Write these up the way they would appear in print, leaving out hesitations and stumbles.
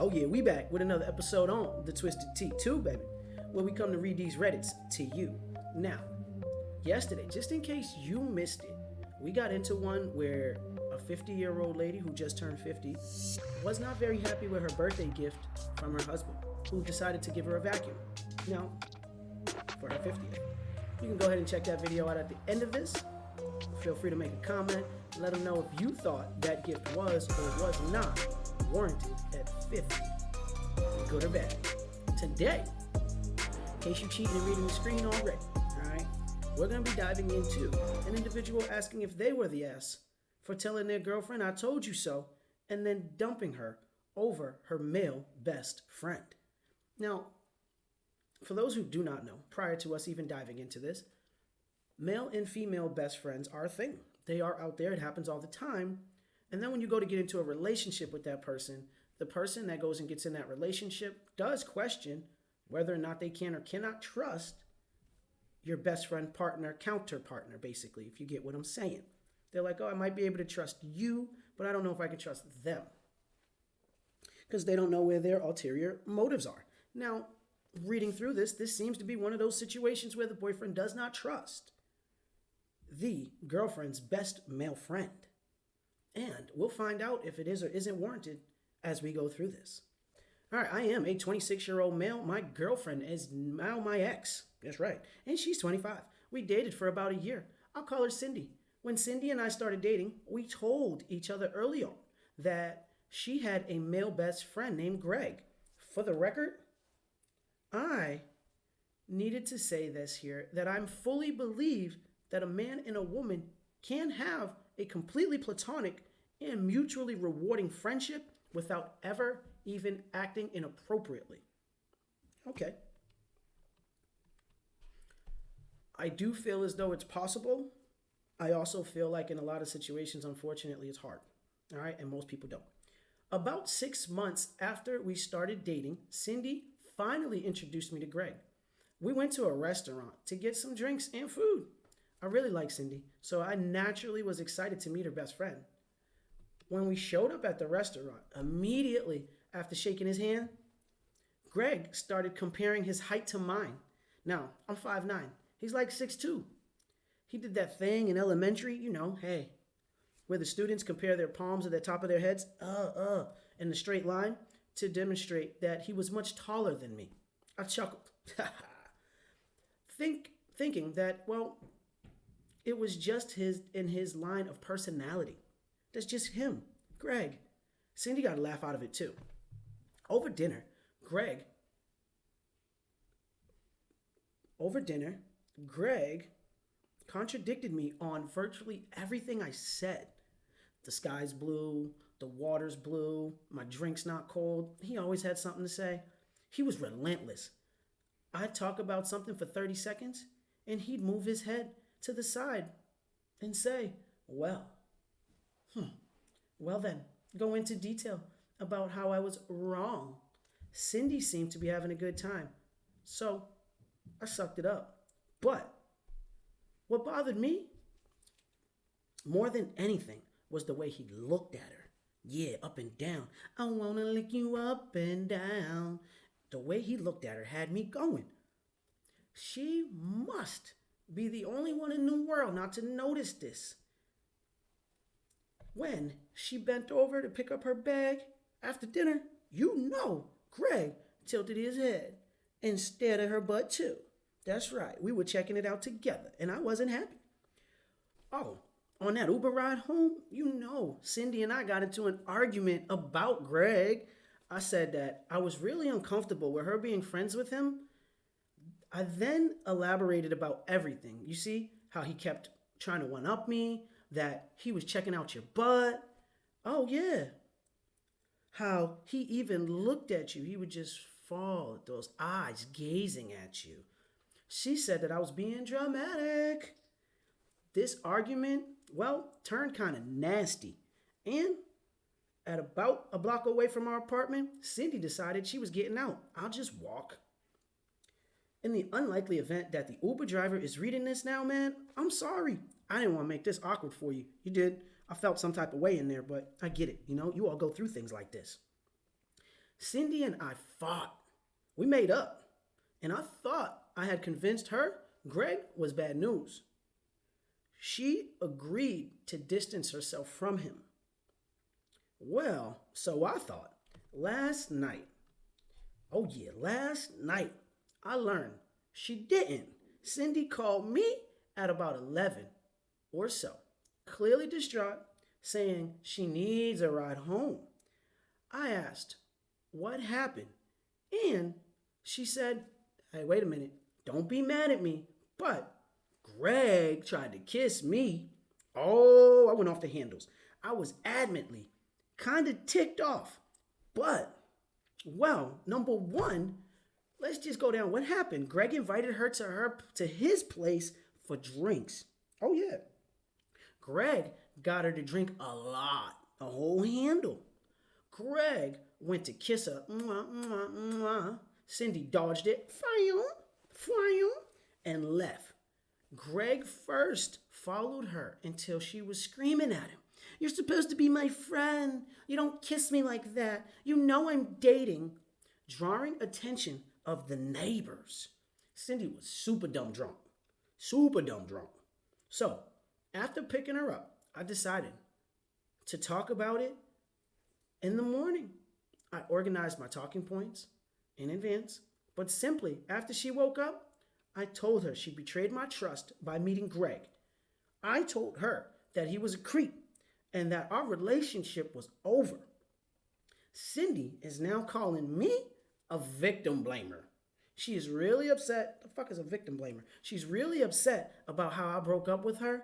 Oh yeah, we back with another episode on the Twisted T2, baby, where we come to read these Reddits to you. Now, yesterday, just in case you missed it, we got into one where a 50-year-old lady who just turned 50 was not very happy with her birthday gift from her husband, who decided to give her a vacuum. Now, for her 50th. You can go ahead and check that video out at the end of this. Feel free to make a comment. Let them know if you thought that gift was or was not warranted at 50. Good or bad. Today, in case you cheating and reading the screen already, alright, we're going to be diving into an individual asking if they were the ass for telling their girlfriend, "I told you so," and then dumping her over her male best friend. Now, for those who do not know, prior to us even diving into this, male and female best friends are a thing. They are out there. It happens all the time. And then when you go to get into a relationship with that person, the person that goes and gets in that relationship does question whether or not they can or cannot trust your best friend, partner, counter partner, basically, if you get what I'm saying. They're like, oh, I might be able to trust you, but I don't know if I can trust them. Because they don't know where their ulterior motives are. Now, reading through this seems to be one of those situations where the boyfriend does not trust the girlfriend's best male friend. And we'll find out if it is or isn't warranted as we go through this. All right, I am a 26-year-old male. My girlfriend is now my ex. That's right. And she's 25. We dated for about a year. I'll call her Cindy. When Cindy and I started dating, we told each other early on that she had a male best friend named Greg. For the record, I needed to say this here, that I fully believe that a man and a woman can have a completely platonic and mutually rewarding friendship without ever even acting inappropriately. Okay. I do feel as though it's possible. I also feel like in a lot of situations, unfortunately, it's hard. All right, and most people don't. About 6 months after we started dating, Cindy finally introduced me to Greg. We went to a restaurant to get some drinks and food. I really like Cindy, so I naturally was excited to meet her best friend. When we showed up at the restaurant, immediately after shaking his hand, Greg started comparing his height to mine. Now, I'm 5'9". He's like 6'2". He did that thing in elementary, hey, where the students compare their palms at the top of their heads, in a straight line, to demonstrate that he was much taller than me. I chuckled, thinking that, well, it was just his line of personality. That's just him, Greg. Cindy got a laugh out of it too. Over dinner, Greg contradicted me on virtually everything I said. The sky's blue, the water's blue, my drink's not cold. He always had something to say. He was relentless. I'd talk about something for 30 seconds, and he'd move his head to the side and say, well then, go into detail about how I was wrong. Cindy seemed to be having a good time, so I sucked it up. But what bothered me more than anything was the way he looked at her. Yeah, up and down. I want to lick you up and down. The way he looked at her had me going. She must be the only one in the world not to notice this. When she bent over to pick up her bag after dinner, Greg tilted his head and stared at her butt too. That's right, we were checking it out together, and I wasn't happy. Oh, on that Uber ride home, Cindy and I got into an argument about Greg. I said that I was really uncomfortable with her being friends with him. I then elaborated about everything. You see how he kept trying to one-up me, that he was checking out your butt. Oh, yeah. How he even looked at you. He would just fall at those eyes gazing at you. She said that I was being dramatic. This argument, turned kind of nasty. And at about a block away from our apartment, Cindy decided she was getting out. I'll just walk. In the unlikely event that the Uber driver is reading this now, man, I'm sorry. I didn't want to make this awkward for you. You did. I felt some type of way in there, but I get it. You all go through things like this. Cindy and I fought. We made up. And I thought I had convinced her Greg was bad news. She agreed to distance herself from him. Well, so I thought. Last night, I learned she didn't. Cindy called me at about 11 or so, clearly distraught, saying she needs a ride home. I asked, what happened? And she said, hey, wait a minute, don't be mad at me, but Greg tried to kiss me. Oh, I went off the handles. I was adamantly kind of ticked off. But, well, number one, let's just go down. What happened? Greg invited her to his place for drinks. Oh, yeah. Greg got her to drink a lot, a whole handle. Greg went to kiss her. Mwah, mwah, mwah. Cindy dodged it, and left. Greg first followed her until she was screaming at him. You're supposed to be my friend. You don't kiss me like that. You know I'm dating. Drawing attention of the neighbors. Cindy was super dumb drunk. So, after picking her up, I decided to talk about it in the morning. I organized my talking points in advance, but simply after she woke up, I told her she betrayed my trust by meeting Greg. I told her that he was a creep and that our relationship was over. Cindy is now calling me a victim blamer. She is really upset. The fuck is a victim blamer? She's really upset about how I broke up with her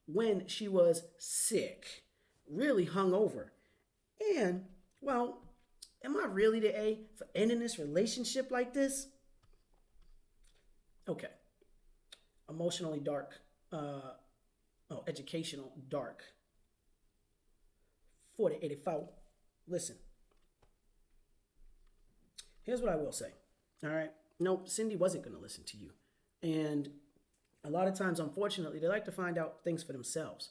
when she was sick, really hungover. And, well, am I really the A for ending this relationship like this? Okay. Emotionally dark. Educational dark. 4084. Listen. Here's what I will say. All right. No, Cindy wasn't going to listen to you. And a lot of times, unfortunately, they like to find out things for themselves.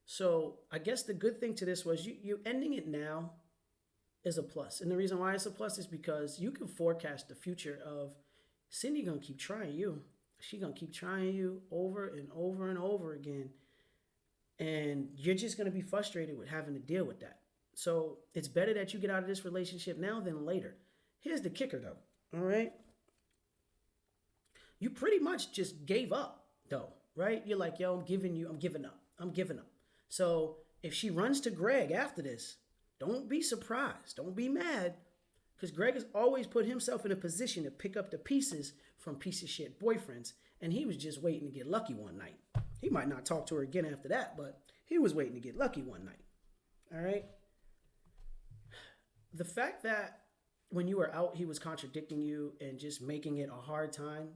So I guess the good thing to this was you ending it now is a plus. And the reason why it's a plus is because you can forecast the future of Cindy going to keep trying you. She going to keep trying you over and over and over again. And you're just going to be frustrated with having to deal with that. So it's better that you get out of this relationship now than later. Here's the kicker, though. All right? You pretty much just gave up, though, right? You're like, yo, I'm giving up. So if she runs to Greg after this, don't be surprised. Don't be mad. Because Greg has always put himself in a position to pick up the pieces from piece of shit boyfriends. And he was just waiting to get lucky one night. He might not talk to her again after that, but he was waiting to get lucky one night. All right? The fact that when you were out, he was contradicting you and just making it a hard time,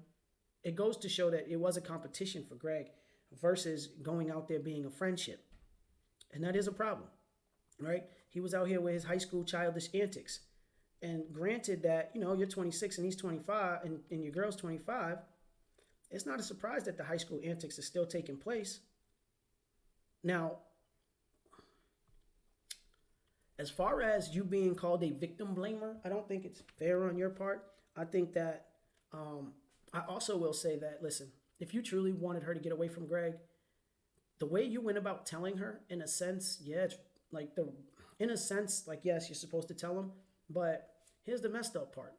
it goes to show that it was a competition for Greg versus going out there being a friendship. And that is a problem, right? He was out here with his high school childish antics. And granted that, you're 26 and he's 25 and your girl's 25, it's not a surprise that the high school antics are still taking place. Now, as far as you being called a victim blamer, I don't think it's fair on your part. I think that, I also will say that, listen, if you truly wanted her to get away from Greg, the way you went about telling her, in a sense, yes, you're supposed to tell him, but here's the messed up part.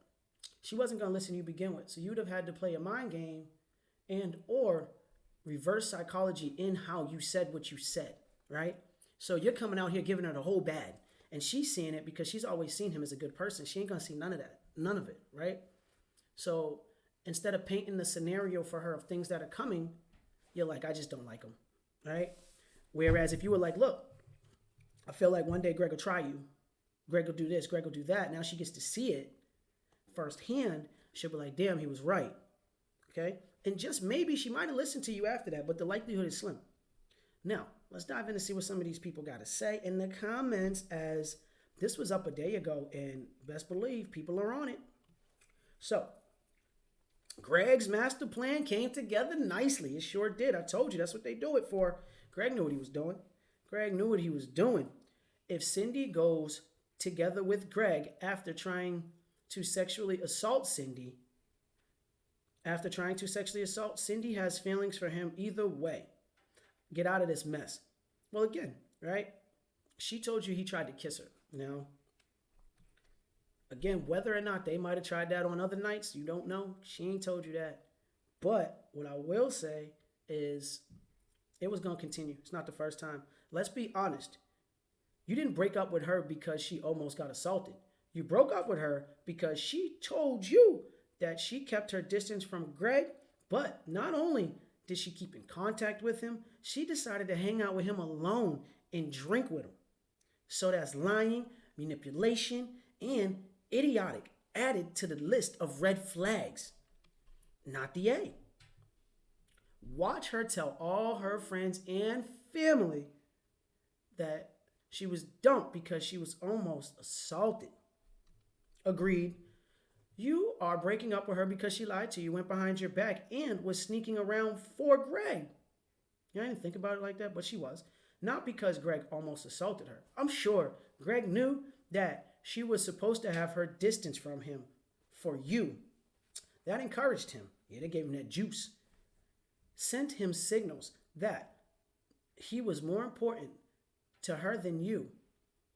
She wasn't going to listen to you begin with, so you'd have had to play a mind game and or reverse psychology in how you said what you said, right? So you're coming out here giving her the whole bad, and she's seeing it because she's always seen him as a good person. She ain't going to see none of it, right? So instead of painting the scenario for her of things that are coming, you're like, I just don't like him, right? Whereas if you were like, look, I feel like one day Greg will try you. Greg will do this, Greg will do that. Now she gets to see it firsthand. She'll be like, damn, he was right, okay? And just maybe she might have listened to you after that, but the likelihood is slim. Now, let's dive in and see what some of these people got to say in the comments, as this was up a day ago, and best believe people are on it. So, Greg's master plan came together nicely. It sure did. I told you that's what they do it for. Greg knew what he was doing. If Cindy goes together with Greg after trying to sexually assault Cindy. Cindy has feelings for him either way. Get out of this mess. Well, again, right? She told you he tried to kiss her. Now, again, whether or not they might have tried that on other nights, you don't know. She ain't told you that. But what I will say is it was going to continue. It's not the first time. Let's be honest. You didn't break up with her because she almost got assaulted. You broke up with her because she told you that she kept her distance from Greg, but not only did she keep in contact with him, she decided to hang out with him alone and drink with him. So that's lying, manipulation, and idiotic added to the list of red flags. Not the A. Watch her tell all her friends and family that she was dumped because she was almost assaulted. Agreed. You are breaking up with her because she lied to you, went behind your back, and was sneaking around for Greg. I didn't think about it like that, but she was. Not because Greg almost assaulted her. I'm sure Greg knew that she was supposed to have her distance from him for you. That encouraged him. Yeah, they gave him that juice. Sent him signals that he was more important to her than you.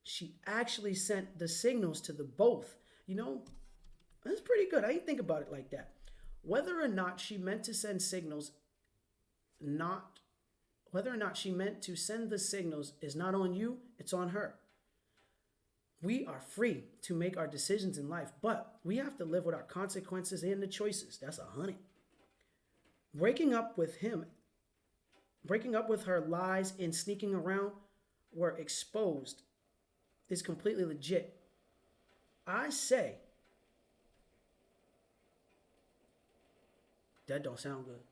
She actually sent the signals to the both. You know, that's pretty good. I didn't think about it like that. Whether or not she meant to send signals, whether or not she meant to send the signals is not on you, it's on her. We are free to make our decisions in life, but we have to live with our consequences and the choices. That's 100. Breaking up with her lies and sneaking around were exposed is completely legit. I say, that don't sound good.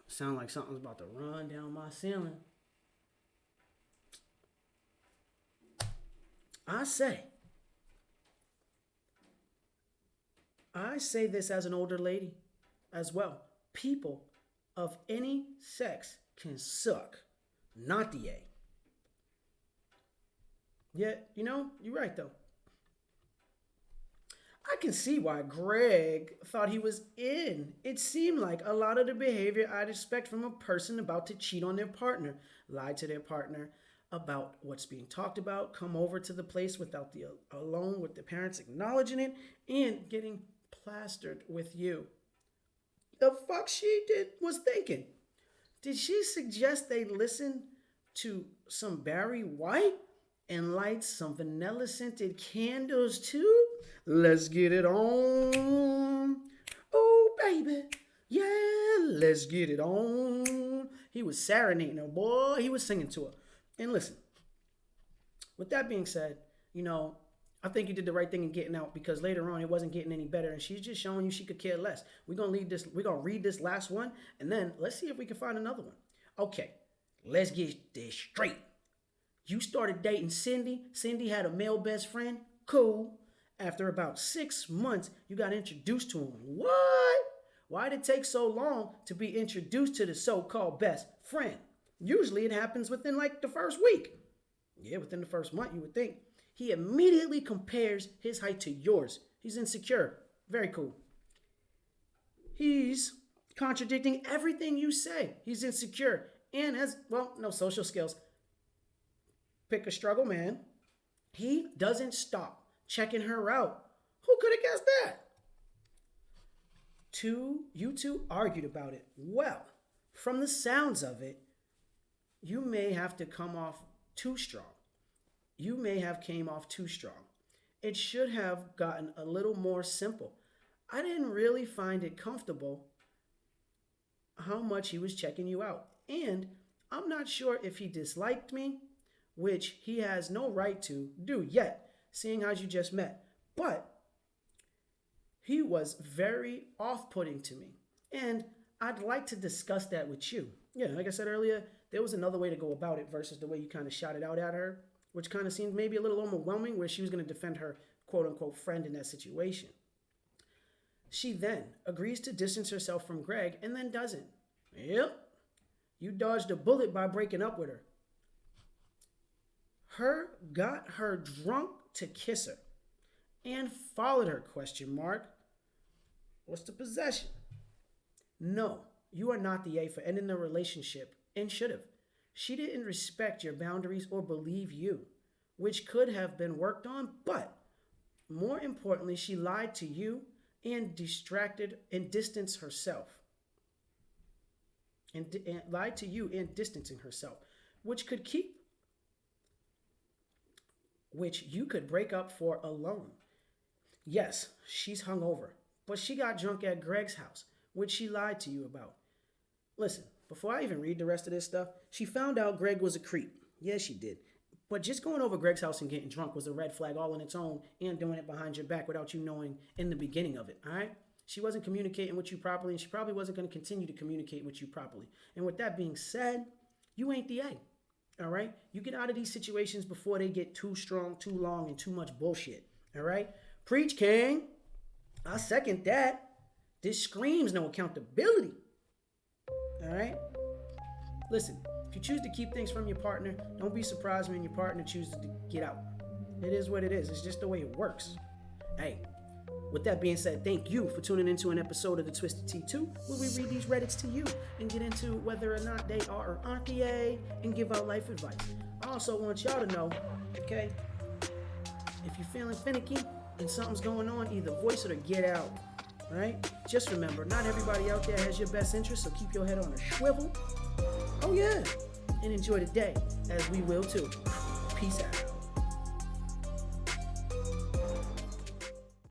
Sound like something's about to run down my ceiling. I say this as an older lady as well. People of any sex can suck, not the A. Yeah, you know, you're right though. I can see why Greg thought he was in. It seemed like a lot of the behavior I'd expect from a person about to cheat on their partner, lie to their partner about what's being talked about, come over to the place without alone with the parents acknowledging it, and getting plastered with you. The fuck she was thinking? Did she suggest they listen to some Barry White and light some vanilla scented candles too? Let's get it on. Oh, baby. Yeah, let's get it on. He was serenading her, boy. He was singing to her. And listen, with that being said, you know, I think you did the right thing in getting out because later on it wasn't getting any better and she's just showing you she could care less. We're gonna read this last one and then let's see if we can find another one. Okay, let's get this straight. You started dating Cindy. Cindy had a male best friend. Cool. After about 6 months, you got introduced to him. What? Why did it take so long to be introduced to the so-called best friend? Usually it happens within like the first week. Yeah, within the first month, you would think. He immediately compares his height to yours. He's insecure. Very cool. He's contradicting everything you say. He's insecure and has, well, no social skills. Pick a struggle, man. He doesn't stop checking her out. Who could have guessed that? You two argued about it. Well, from the sounds of it, you may have to come off too strong. You may have came off too strong. It should have gotten a little more simple. I didn't really find it comfortable how much he was checking you out. And I'm not sure if he disliked me, which he has no right to do yet, seeing how you just met. But he was very off-putting to me. And I'd like to discuss that with you. Yeah, like I said earlier, there was another way to go about it versus the way you kind of shouted out at her, which kind of seemed maybe a little overwhelming, where she was going to defend her quote-unquote friend in that situation. She then agrees to distance herself from Greg and then doesn't. Yep, you dodged a bullet by breaking up with her. got her drunk to kiss her and followed her, ? What's the possession? No, you are not the A for ending the relationship and should have. She didn't respect your boundaries or believe you, which could have been worked on, but more importantly, she lied to you and distracted and distanced herself. And lied to you and distancing herself, which you could break up for alone. Yes, she's hungover, but she got drunk at Greg's house, which she lied to you about. Listen, before I even read the rest of this stuff, she found out Greg was a creep. Yeah, she did. But just going over Greg's house and getting drunk was a red flag all on its own, and doing it behind your back without you knowing in the beginning of it, all right? She wasn't communicating with you properly, and she probably wasn't going to continue to communicate with you properly. And with that being said, you ain't the A, all right? You get out of these situations before they get too strong, too long, and too much bullshit, all right? Preach, King. I second that. This screams no accountability, all right? Listen, if you choose to keep things from your partner, don't be surprised when your partner chooses to get out. It is what it is. It's just the way it works. Hey, with that being said, thank you for tuning into an episode of the Twisted T2, where we read these Reddits to you and get into whether or not they are or aren't the A and give out life advice. I also want y'all to know, okay, if you're feeling finicky and something's going on, either voice it or get out, all right? Just remember, not everybody out there has your best interest, so keep your head on a swivel. Oh yeah, and enjoy the day, as we will too. Peace out.